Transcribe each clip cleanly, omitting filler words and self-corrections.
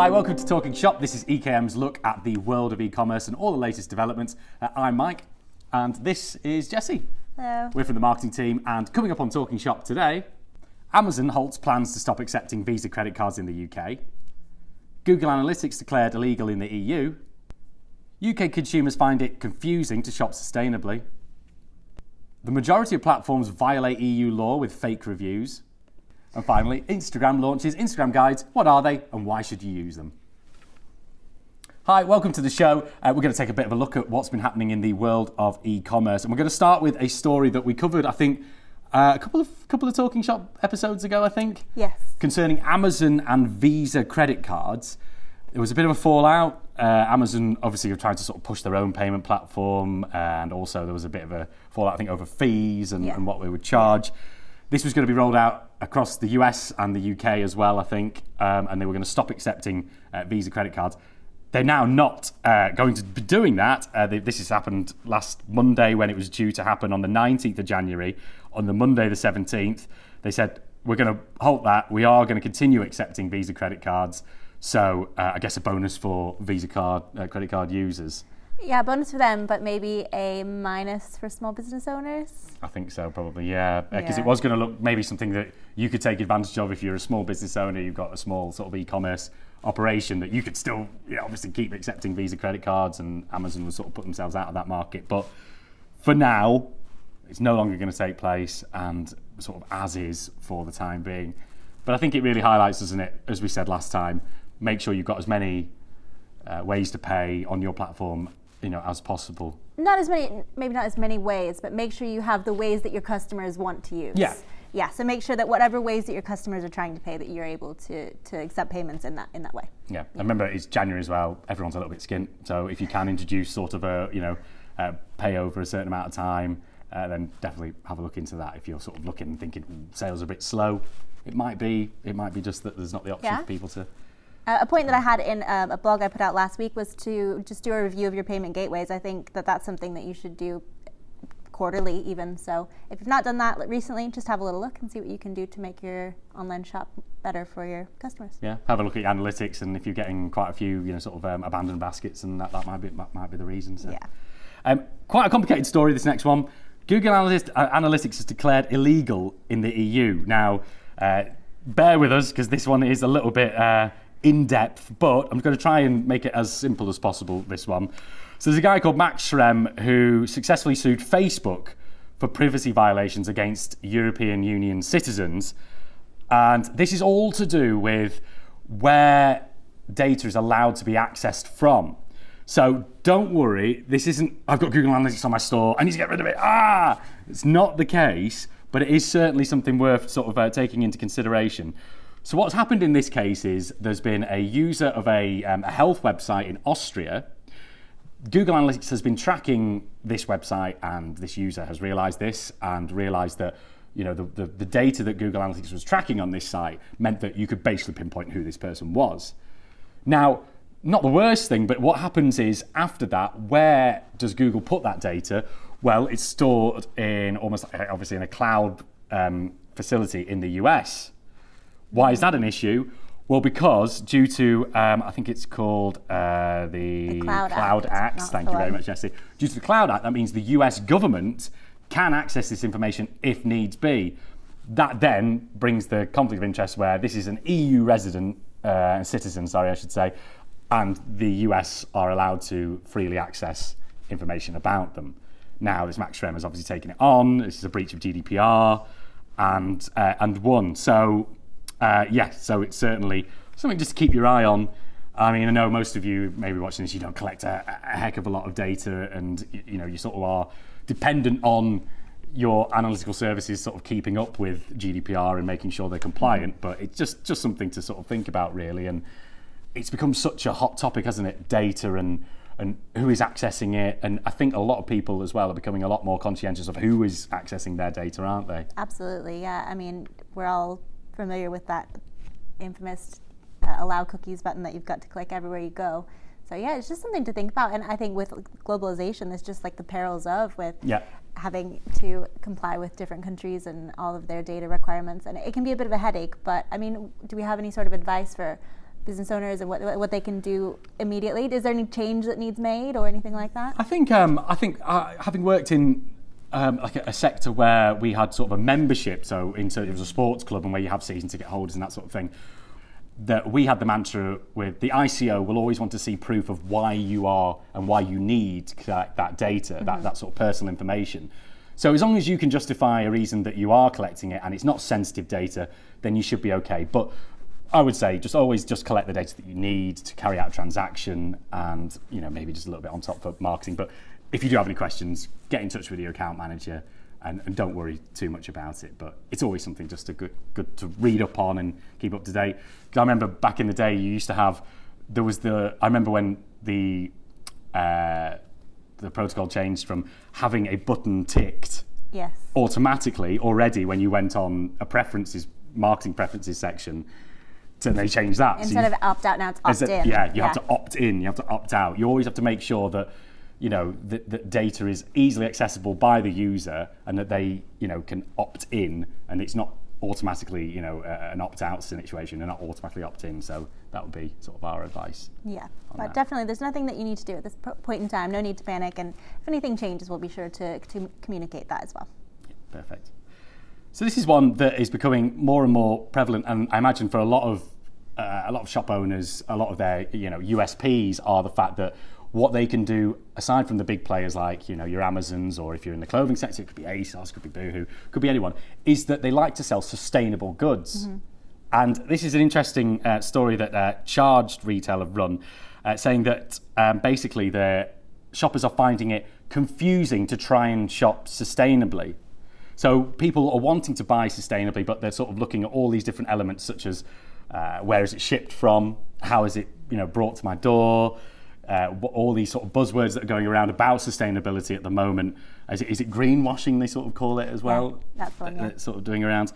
Hi, welcome to Talking Shop. This is EKM's look at the world of e-commerce and all the latest developments. I'm Mike, and this is Jessie. Hello. We're from the marketing team, and coming up on Talking Shop today, Amazon halts plans to stop accepting Visa credit cards in the UK. Google Analytics declared illegal in the EU. UK consumers find it confusing to shop sustainably. The majority of platforms violate EU law with fake reviews. And finally, Instagram launches Instagram guides. What are they and why should you use them? Hi, welcome to the show. We're going to take a bit of a look at what's been happening in the world of e-commerce. And we're going to start with a story that we covered, I think, a couple of Talking Shop episodes ago, I think. Yes. Concerning Amazon and Visa credit cards. There was a bit of a fallout. Amazon obviously were trying to sort of push their own payment platform, and also there was a bit of a fallout, I think, over fees and what they would charge. This was going to be rolled out across the US and the UK as well, I think, and they were going to stop accepting Visa credit cards. They're now not going to be doing that. This has happened last Monday when it was due to happen on the 19th of January. On the Monday the 17th, they said, we're going to halt that. We are going to continue accepting Visa credit cards. So I guess a bonus for Visa credit card users. Yeah, bonus for them, but maybe a minus for small business owners. I think so, probably, yeah. Because it was going to look maybe something that you could take advantage of if you're a small business owner, you've got a small sort of e-commerce operation, that you could still, obviously keep accepting Visa credit cards, and Amazon would sort of put themselves out of that market. But for now, it's no longer going to take place, and sort of as is for the time being. But I think it really highlights, doesn't it, as we said last time, make sure you've got as many ways to pay on your platform as possible. Maybe not as many ways, but make sure you have the ways that your customers want to use. Yeah, so make sure that whatever ways that your customers are trying to pay, that you're able to accept payments in that way. Yeah, I remember it's January as well. Everyone's a little bit skint, so if you can introduce sort of pay over a certain amount of time, then definitely have a look into that. If you're sort of looking and thinking sales are a bit slow, it might be just that there's not the option for people to. A point that I had in a blog I put out last week was to just do a review of your payment gateways. I think that that's something that you should do quarterly even. So if you've not done that recently, just have a little look and see what you can do to make your online shop better for your customers. Yeah, have a look at your analytics, and if you're getting quite a few, abandoned baskets, and that might be the reason. So. Yeah. Quite a complicated story, this next one. Google Analytics has declared illegal in the EU. Now, bear with us because this one is a little bit in-depth, but I'm going to try and make it as simple as possible, this one. So there's a guy called Max Schremm who successfully sued Facebook for privacy violations against European Union citizens. And this is all to do with where data is allowed to be accessed from. So don't worry, this isn't, I've got Google Analytics on my store, I need to get rid of it. It's not the case, but it is certainly something worth sort of taking into consideration. So what's happened in this case is there's been a user of a health website in Austria. Google Analytics has been tracking this website, and this user has realized this and realized that the data that Google Analytics was tracking on this site meant that you could basically pinpoint who this person was. Now, not the worst thing, but what happens is after that, where does Google put that data? Well, it's stored in obviously in a cloud facility in the US. Why is that an issue? Well, because due to, I think it's called the Cloud Act. Thank you very much, Jessie. Due to the Cloud Act, that means the US government can access this information if needs be. That then brings the conflict of interest where this is an EU resident, citizen, I should say, and the US are allowed to freely access information about them. Now, this Max Schremm has obviously taken it on. This is a breach of GDPR and won. So, so it's certainly something just to keep your eye on. I mean, I know most of you maybe watching this, you don't collect a heck of a lot of data, and you sort of are dependent on your analytical services sort of keeping up with GDPR and making sure they're compliant. But it's just something to sort of think about, really. And it's become such a hot topic, hasn't it? Data and who is accessing it. And I think a lot of people as well are becoming a lot more conscientious of who is accessing their data, aren't they? Absolutely, yeah. I mean, we're all familiar with that infamous allow cookies button that you've got to click everywhere you go. So yeah, it's just something to think about. And I think with globalization, there's just like the perils of having to comply with different countries and all of their data requirements. And it can be a bit of a headache, but I mean, do we have any sort of advice for business owners and what they can do immediately? Is there any change that needs made or anything like that? I think having worked in like a sector where we had sort of a membership, so it was a sports club and where you have season ticket holders and that sort of thing, that we had the mantra with the ICO will always want to see proof of why you are and why you need to collect that data, that sort of personal information. So as long as you can justify a reason that you are collecting it and it's not sensitive data, then you should be okay. But I would say always collect the data that you need to carry out a transaction, and maybe just a little bit on top for marketing. But if you do have any questions, get in touch with your account manager and don't worry too much about it. But it's always something just good to read up on and keep up to date. Because I remember back in the day, you used to have I remember when the protocol changed from having a button ticked automatically already when you went on a marketing preferences section. So they changed that. Instead of opt out, now it's opt in. You have to opt in, you have to opt out. You always have to make sure that that data is easily accessible by the user and that they can opt in, and it's not automatically an opt out situation. They're not automatically opt in. So that would be sort of our advice. Yeah, but definitely there's nothing that you need to do at this point in time. No need to panic, and if anything changes, we'll be sure to communicate that as well. Yeah, perfect. So this is one that is becoming more and more prevalent, and I imagine for a lot of shop owners, a lot of their USPs are the fact that what they can do, aside from the big players like your Amazons, or if you're in the clothing sector, it could be ASOS, it could be Boohoo, could be anyone, is that they like to sell sustainable goods. Mm-hmm. And this is an interesting story that Charged Retail have run, saying that basically the shoppers are finding it confusing to try and shop sustainably. So people are wanting to buy sustainably, but they're sort of looking at all these different elements, such as where is it shipped from, how is it brought to my door, all these sort of buzzwords that are going around about sustainability at the moment. Is it greenwashing, they sort of call it as well? Yeah, that's one, That's sort of doing around.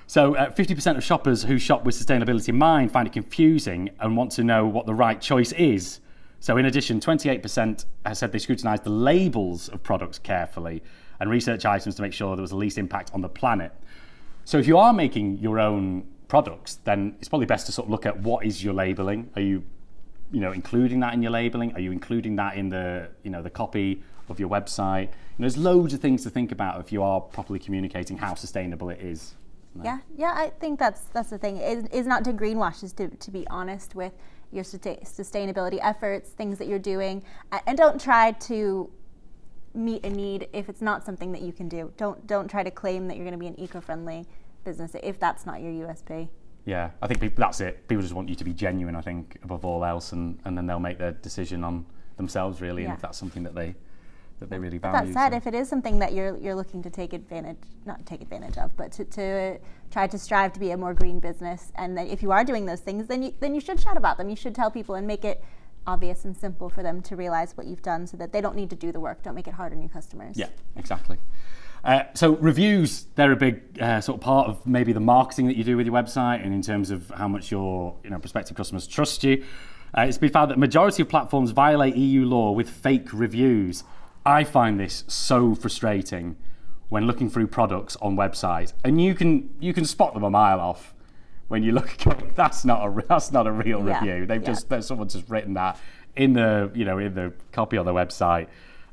So 50% of shoppers who shop with sustainability in mind find it confusing and want to know what the right choice is. So in addition, 28% has said they scrutinise the labels of products carefully and research items to make sure there was the least impact on the planet. So if you are making your own products, then it's probably best to sort of look at what is your labelling. Are you including that in your labelling? Are you including that in the the copy of your website? There's loads of things to think about if you are properly communicating how sustainable it is. Yeah, I think that's the thing. It is not to greenwash, is to be honest with your sustainability efforts, things that you're doing, and don't try to meet a need if it's not something that you can do. Don't try to claim that you're going to be an eco-friendly business if that's not your USP. Yeah, I think that's it. People just want you to be genuine, I think, above all else, and then they'll make their decision on themselves, really, and if that's something that they really value. That said, if it is something that you're looking to not take advantage of, but to try to strive to be a more green business, and then if you are doing those things, then you should chat about them. You should tell people and make it obvious and simple for them to realize what you've done, so that they don't need to do the work. Don't make it hard on your customers. Yeah, exactly. So reviews, they're a big sort of part of maybe the marketing that you do with your website, and in terms of how much your prospective customers trust you. It's been found that the majority of platforms violate EU law with fake reviews. I find this so frustrating when looking through products on websites, and you can spot them a mile off when you look at that's not a real review. Someone's just written that in the in the copy on the website,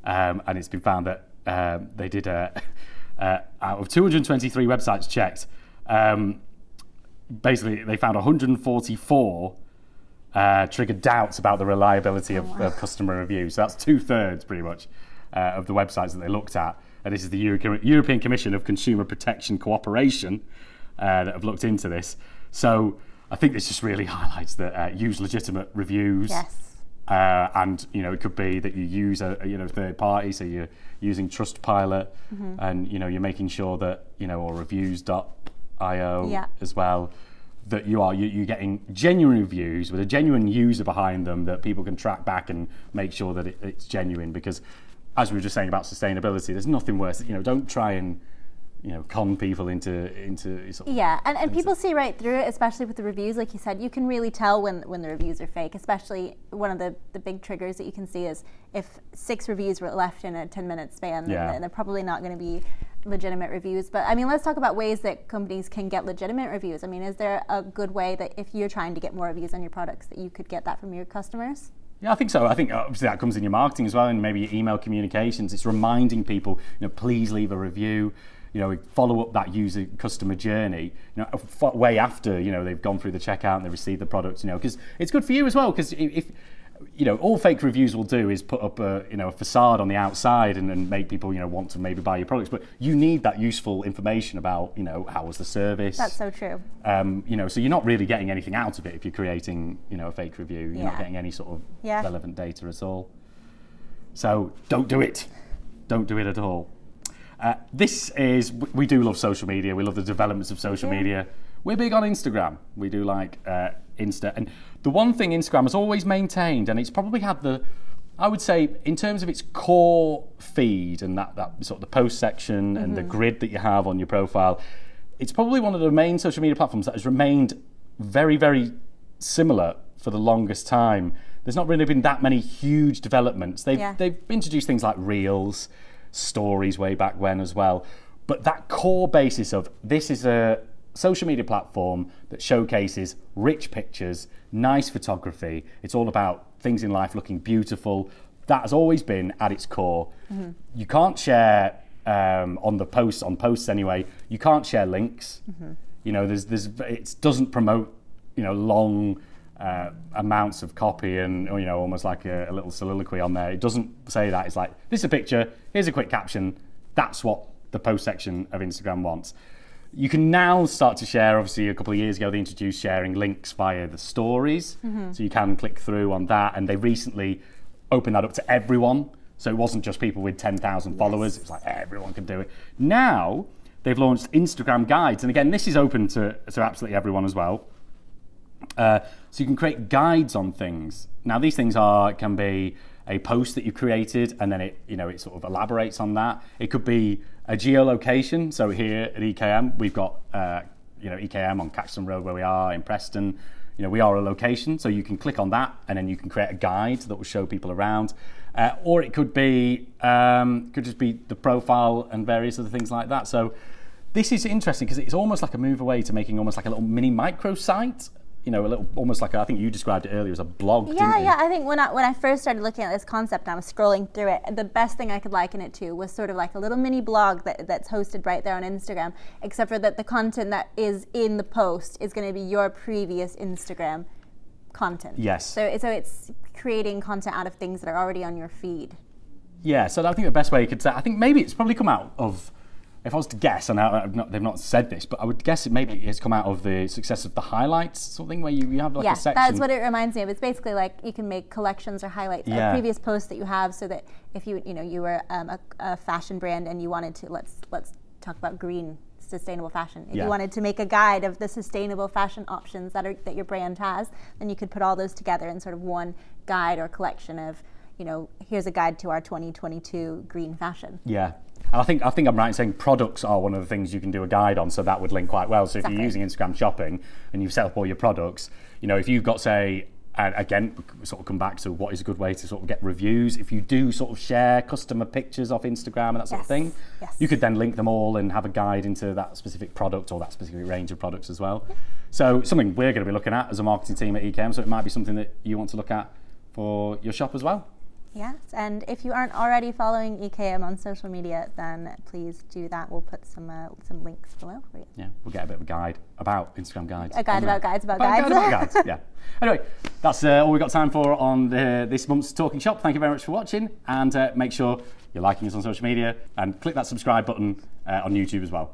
and it's been found that they did out of 223 websites checked, basically they found 144 triggered doubts about the reliability of customer reviews. So that's 2/3 pretty much of the websites that they looked at. And this is the European Commission of Consumer Protection Cooperation that have looked into this. So I think this just really highlights that use legitimate reviews. Yes. And it could be that you use a third party, so you're using Trustpilot, and you're making sure that or reviews.io as well, that you're getting genuine reviews with a genuine user behind them that people can track back and make sure that it's genuine. Because as we were just saying about sustainability, there's nothing worse. Don't try and con people into sort of and people see right through it, especially with the reviews. Like you said, you can really tell when the reviews are fake. Especially one of the big triggers that you can see is if 6 reviews were left in a 10-minute span, then they're probably not going to be legitimate reviews. But I mean, let's talk about ways that companies can get legitimate reviews. I mean, is there a good way that if you're trying to get more reviews on your products that you could get that from your customers? Yeah, I think so. I think obviously that comes in your marketing as well, and maybe your email communications. It's reminding people, please leave a review. Follow up that customer journey, way after, they've gone through the checkout and they received the product, because it's good for you as well. Because if all fake reviews will do is put up a facade on the outside and make people, want to maybe buy your products. But you need that useful information about, how was the service. That's so true. So you're not really getting anything out of it if you're creating, a fake review. You're not getting any sort of relevant data at all. So don't do it. Don't do it at all. We do love social media. We love the developments of social media. We're big on Instagram. We do like Insta. And the one thing Instagram has always maintained, and it's probably had I would say, in terms of its core feed and that sort of the post section and the grid that you have on your profile, it's probably one of the main social media platforms that has remained very, very similar for the longest time. There's not really been that many huge developments. They've introduced things like Reels, Stories way back when as well, but that core basis of this is a social media platform that showcases rich pictures, nice photography. It's all about things in life looking beautiful. That has always been at its core. You can't share on posts anyway. You can't share links. It doesn't promote long amounts of copy and almost like a little soliloquy on there. It doesn't say that. It's like, this is a picture, here's a quick caption. That's what the post section of Instagram wants. You can now start to share. Obviously, a couple of years ago they introduced sharing links via the stories, so you can click through on that, and they recently opened that up to everyone, so it wasn't just people with 10,000 followers. It's like everyone can do it. Now they've launched Instagram guides, and again, this is open to absolutely everyone as well. So you can create guides on things. Now these things can be a post that you created, and then it sort of elaborates on that. It could be a geolocation. So here at EKM, we've got EKM on Caxton Road where we are in Preston. We are a location, so you can click on that, and then you can create a guide that will show people around. Or it could be just be the profile and various other things like that. So this is interesting because it's almost like a move away to making almost like a little mini microsite. A little, almost like I think you described it earlier as a blog. Yeah. I think when I first started looking at this concept and I was scrolling through it, the best thing I could liken it to was sort of like a little mini blog that's hosted right there on Instagram, except for that the content that is in the post is going to be your previous Instagram content. Yes. So it's creating content out of things that are already on your feed. Yeah. So I think the best way you could say, I think maybe it's probably come out of. If I was to guess, and they've not said this, but I would guess it's come out of the success of the highlights, something where you have like a section. Yeah, that's what it reminds me of. It's basically like you can make collections or highlights of previous posts that you have, so that if you were a fashion brand and you wanted to let's talk about green sustainable fashion. If you wanted to make a guide of the sustainable fashion options that your brand has, then you could put all those together in sort of one guide or collection of, here's a guide to our 2022 green fashion. Yeah. And I think I'm right in saying products are one of the things you can do a guide on, so that would link quite well. So if you're using Instagram shopping and you've set up all your products, if you've got, say, and again, sort of come back to what is a good way to sort of get reviews. If you do sort of share customer pictures off Instagram and that sort of thing, you could then link them all and have a guide into that specific product or that specific range of products as well. So something we're going to be looking at as a marketing team at EKM, so it might be something that you want to look at for your shop as well. Yes, and if you aren't already following EKM on social media, then please do that. We'll put some links below for you. Yeah, we'll get a bit of a guide about Instagram guides. A guide about guides about guides. Guide about guides, yeah. Anyway, that's all we've got time for on this month's Talking Shop. Thank you very much for watching, and make sure you're liking us on social media and click that subscribe button on YouTube as well.